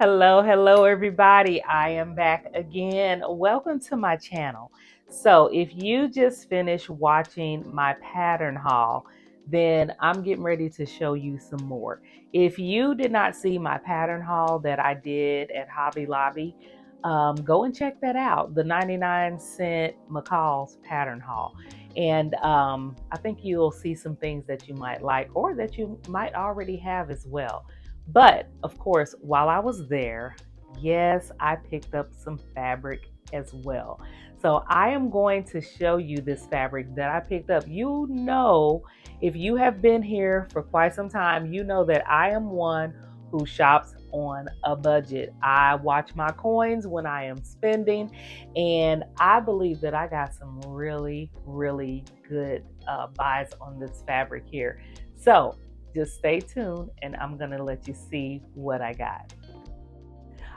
Hello, everybody. I am back again. Welcome to my channel. So, if you just finished watching my pattern haul, then I'm getting ready to show you some more. If you did not see my pattern haul that I did at Hobby Lobby, go and check that out, the 99-cent McCall's pattern haul. And I think you'll see some things that you might like or that you might already have as well. But of course, while I was there, yes, I picked up some fabric as well. So I am going to show you this fabric that I picked up. You know, if you have been here for quite some time, you know that I am one who shops on a budget. I watch my coins when I am spending, and I believe that I got some really good buys on this fabric here. So just stay tuned and I'm going to let you see what I got.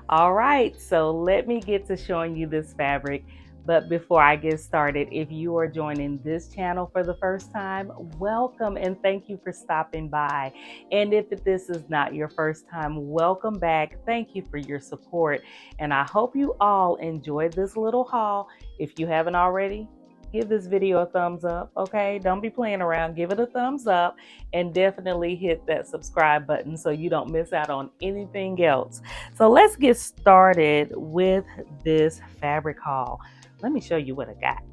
All right, so let me get to showing you this fabric. But before I get started, if you are joining this channel for the first time, welcome and thank you for stopping by. And if this is not your first time, welcome back. Thank you for your support. And I hope you all enjoyed this little haul. If you haven't already, give this video a thumbs up, okay? Don't be playing around. Give it a thumbs up and definitely hit that subscribe button so you don't miss out on anything else. So let's get started with this fabric haul. Let me show you what I got.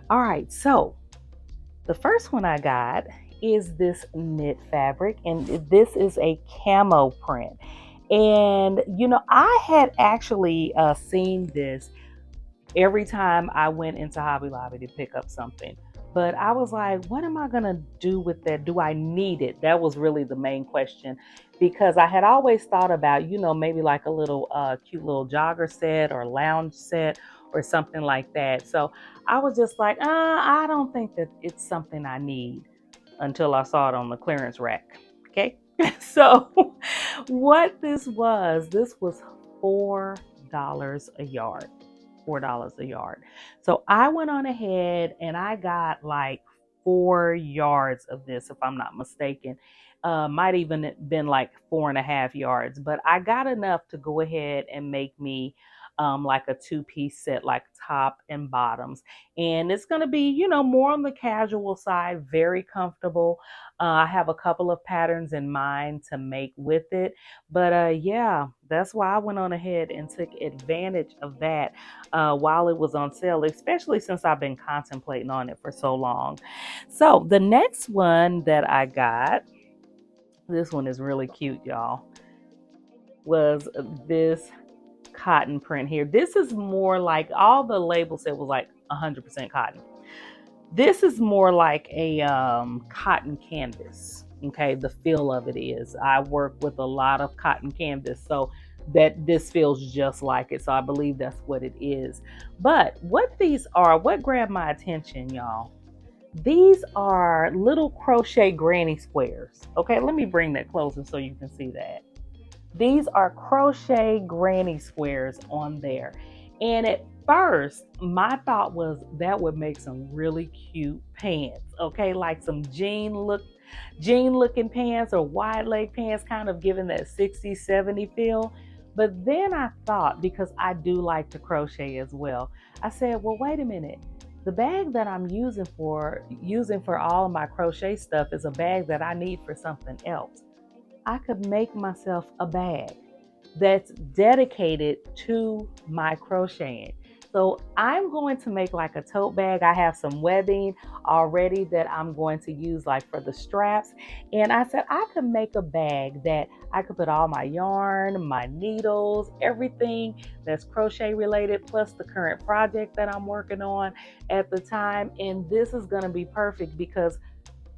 All right, so the first one I got is this knit fabric, and this is a camo print. And you know, I had actually seen this every time I went into Hobby Lobby to pick up something. But I was like, what am I going to do with that? Do I need it? That was really the main question, because I had always thought about, you know, maybe like a little cute little jogger set or lounge set or something like that. So I was just like, I don't think that it's something I need until I saw it on the clearance rack. Okay. So what this was $4 a yard. $4 a yard. So I went on ahead and I got like 4 yards of this, if I'm not mistaken. Might even been like 4.5 yards, but I got enough to go ahead and make me like a two-piece set, like top and bottoms. And it's going to be, you know, more on the casual side, very comfortable. I have a couple of patterns in mind to make with it. But yeah, that's why I went on ahead and took advantage of that while it was on sale, especially since I've been contemplating on it for so long. So the next one that I got, this one is really cute, y'all, was this cotton print here. This is more like, all the labels said was like 100% cotton. This is more like a cotton canvas. Okay, the feel of it is. I work with a lot of cotton canvas, so that this feels just like it. So I believe that's what it is. But what these are, what grabbed my attention, y'all, these are little crochet granny squares. Okay, let me bring that closer so you can see that. These are crochet granny squares on there. And at first, my thought was that would make some really cute pants, okay? Like some jean looking pants or wide leg pants, kind of giving that 60s, 70 feel. But then I thought, because I do like to crochet as well, I said, well, wait a minute. The bag that I'm using for all of my crochet stuff is a bag that I need for something else. I could make myself a bag that's dedicated to my crocheting. So I'm going to make like a tote bag. I have some webbing already that I'm going to use like for the straps. And I said I could make a bag that I could put all my yarn, my needles, everything that's crochet related, plus the current project that I'm working on at the time. And this is going to be perfect because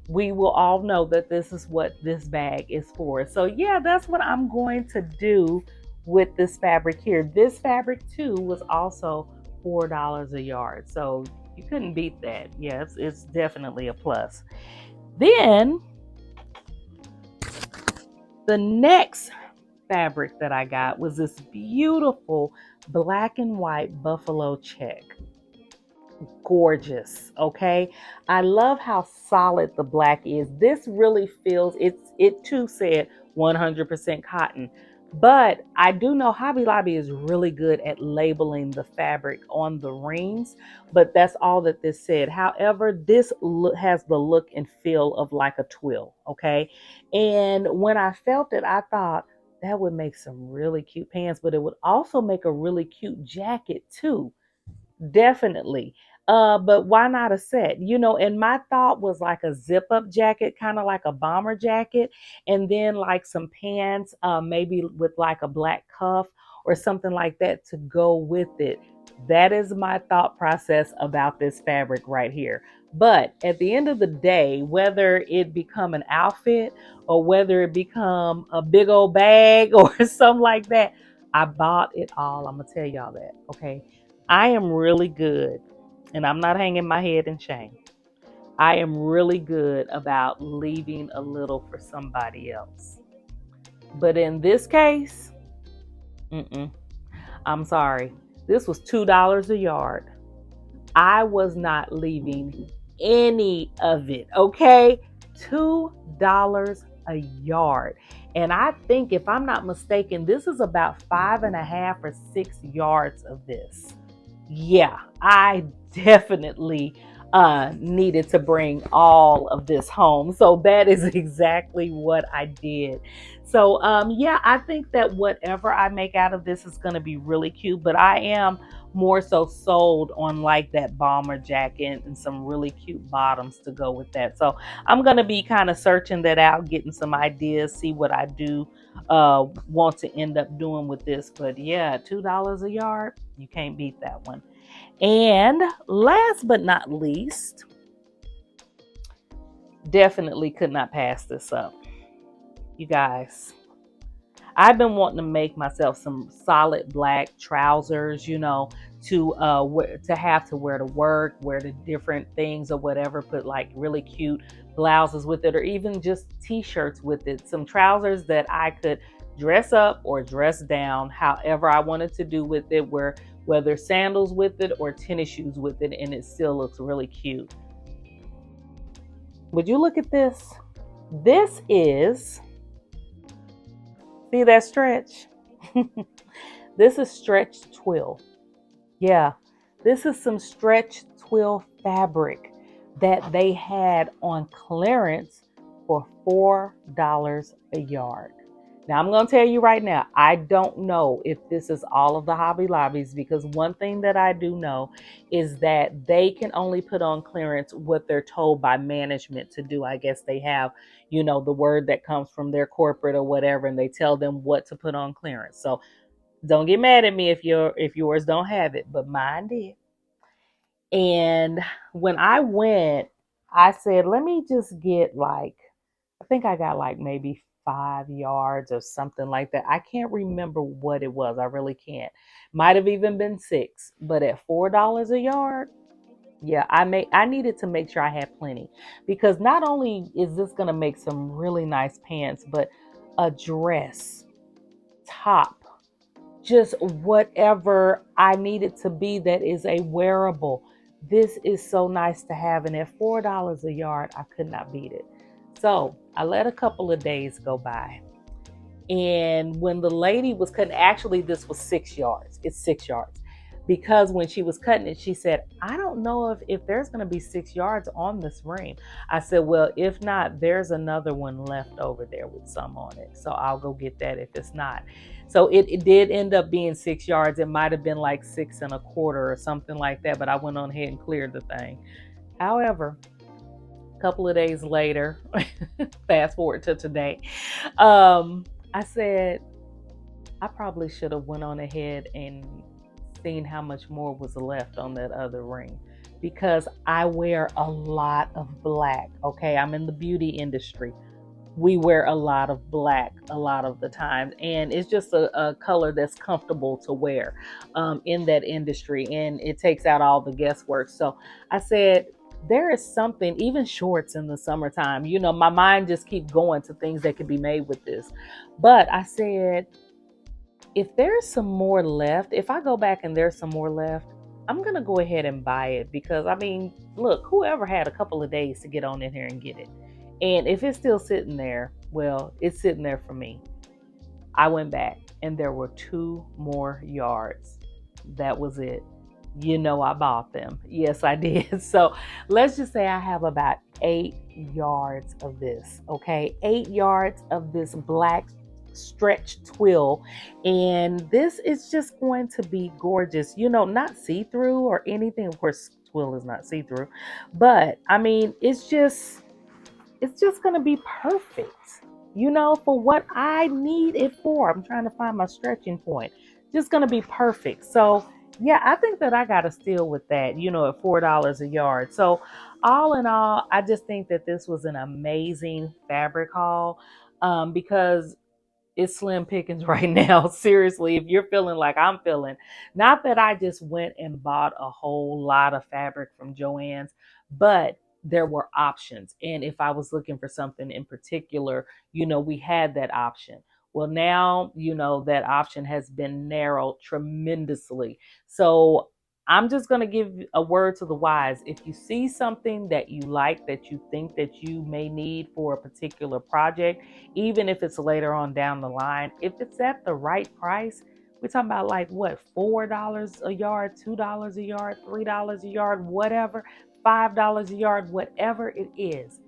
we will all know that this is what this bag is for. So yeah, that's what I'm going to do with this fabric here. This fabric too was also $4 a yard. So you couldn't beat that. Yes, it's definitely a plus. Then the next fabric that I got was this beautiful black and white buffalo check. Gorgeous. Okay, I love how solid the black is. This really feels, it too said 100% cotton, But I do know Hobby Lobby is really good at labeling the fabric on the rings, but that's all that this said. However, this has the look and feel of like a twill, okay? And when I felt it, I thought that would make some really cute pants, but it would also make a really cute jacket too. Definitely. But why not a set? And my thought was like a zip up jacket, kind of like a bomber jacket, and then like some pants, maybe with like a black cuff or something like that to go with it. That is my thought process about this fabric right here. But at the end of the day, whether it become an outfit or whether it become a big old bag or something like that, I bought it all. I'm gonna tell y'all that. Okay. I am really good, and I'm not hanging my head in shame. I am really good about leaving a little for somebody else. But in this case, I'm sorry. This was $2 a yard. I was not leaving any of it, okay? $2 a yard. And I think, if I'm not mistaken, this is about 5.5 or 6 yards of this. Yeah, I definitely needed to bring all of this home. So that is exactly what I did. So yeah, I think that whatever I make out of this is going to be really cute, but I am more so sold on like that bomber jacket and some really cute bottoms to go with that. So I'm going to be kind of searching that out, getting some ideas, see what I do want to end up doing with this. But yeah, $2 a yard, you can't beat that one. And last but not least, definitely could not pass this up. You guys, I've been wanting to make myself some solid black trousers, to have to wear to work, wear to different things or whatever, put like really cute blouses with it, or even just t-shirts with it. Some trousers that I could dress up or dress down however I wanted to do with it, whether sandals with it or tennis shoes with it, and it still looks really cute. Would you look at this? This is, see that stretch? This is stretch twill. Yeah, this is some stretch twill fabric that they had on clearance for $4 a yard. Now, I'm going to tell you right now, I don't know if this is all of the Hobby Lobbies, because one thing that I do know is that they can only put on clearance what they're told by management to do. I guess they have, the word that comes from their corporate or whatever, and they tell them what to put on clearance. So don't get mad at me if yours don't have it, but mine did. And when I went, I said, let me just get like, I think I got like maybe 5 yards or something like that. I can't remember what it was. I really can't. Might have even been 6, but at $4 a yard, yeah, I needed to make sure I had plenty, because not only is this gonna make some really nice pants, but a dress, top, just whatever I need it to be that is a wearable. This is so nice to have. And at $4 a yard, I could not beat it. So I let a couple of days go by. And when the lady was cutting, actually, this was 6 yards. It's 6 yards. Because when she was cutting it, she said, I don't know if there's going to be 6 yards on this ream. I said, well, if not, there's another one left over there with some on it. So I'll go get that if it's not. So it did end up being 6 yards. It might have been like 6.25 or something like that. But I went on ahead and cleared the thing. However, a couple of days later, fast forward to today, I said, I probably should have went on ahead and seen how much more was left on that other ring, because I wear a lot of black. Okay, I'm in the beauty industry. We wear a lot of black a lot of the time, and it's just a color that's comfortable to wear in that industry, and it takes out all the guesswork. So I said, there is something, even shorts in the summertime, my mind just keeps going to things that could be made with this. But I said, if there's some more left, if I go back and there's some more left, I'm going to go ahead and buy it, because I mean, look, whoever had a couple of days to get on in here and get it. And if it's still sitting there, well, it's sitting there for me. I went back and there were 2 more yards. That was it. You know, I bought them. Yes, I did. So let's just say I have about 8 yards of this. Okay, 8 yards of this black stretch twill. And this is just going to be gorgeous. You know, not see through or anything. Of course, twill is not see through. But I mean, it's just going to be perfect, you know, for what I need it for. I'm trying to find my stretching point. Just going to be perfect. So, yeah, I think that I got to steal with that, you know, at $4 a yard. So, all in all, I just think that this was an amazing fabric haul, because it's slim pickings right now. Seriously, if you're feeling like I'm feeling, not that I just went and bought a whole lot of fabric from Joann's, but there were options. And if I was looking for something in particular, you know, we had that option. Well, now, you know, that option has been narrowed tremendously. So I'm just going to give a word to the wise. If you see something that you like, that you think that you may need for a particular project, even if it's later on down the line, if it's at the right price, we're talking about like what, $4 a yard, $2 a yard, $3 a yard, whatever, $5 a yard, whatever it is,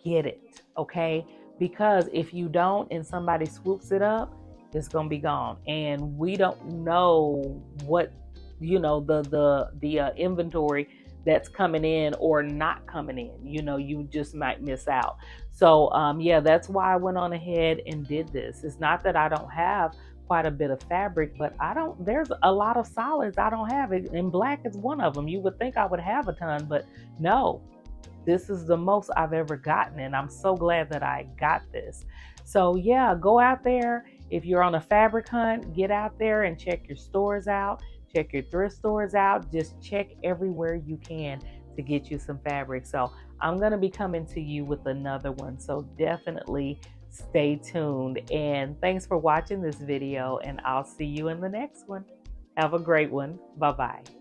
get it, okay? Because if you don't and somebody swoops it up, it's gonna be gone, and we don't know what, you know, the inventory that's coming in or not coming in. You know, you just might miss out. So yeah, that's why I went on ahead and did this. It's not that I don't have quite a bit of fabric, but I don't, there's a lot of solids I don't have it, and black is one of them. You would think I would have a ton, but no, this is the most I've ever gotten, and I'm so glad that I got this. So yeah, go out there. If you're on a fabric hunt, get out there and check your stores out, check your thrift stores out. Just check everywhere you can to get you some fabric. So I'm going to be coming to you with another one. So definitely stay tuned. And thanks for watching this video, and I'll see you in the next one. Have a great one. Bye-bye.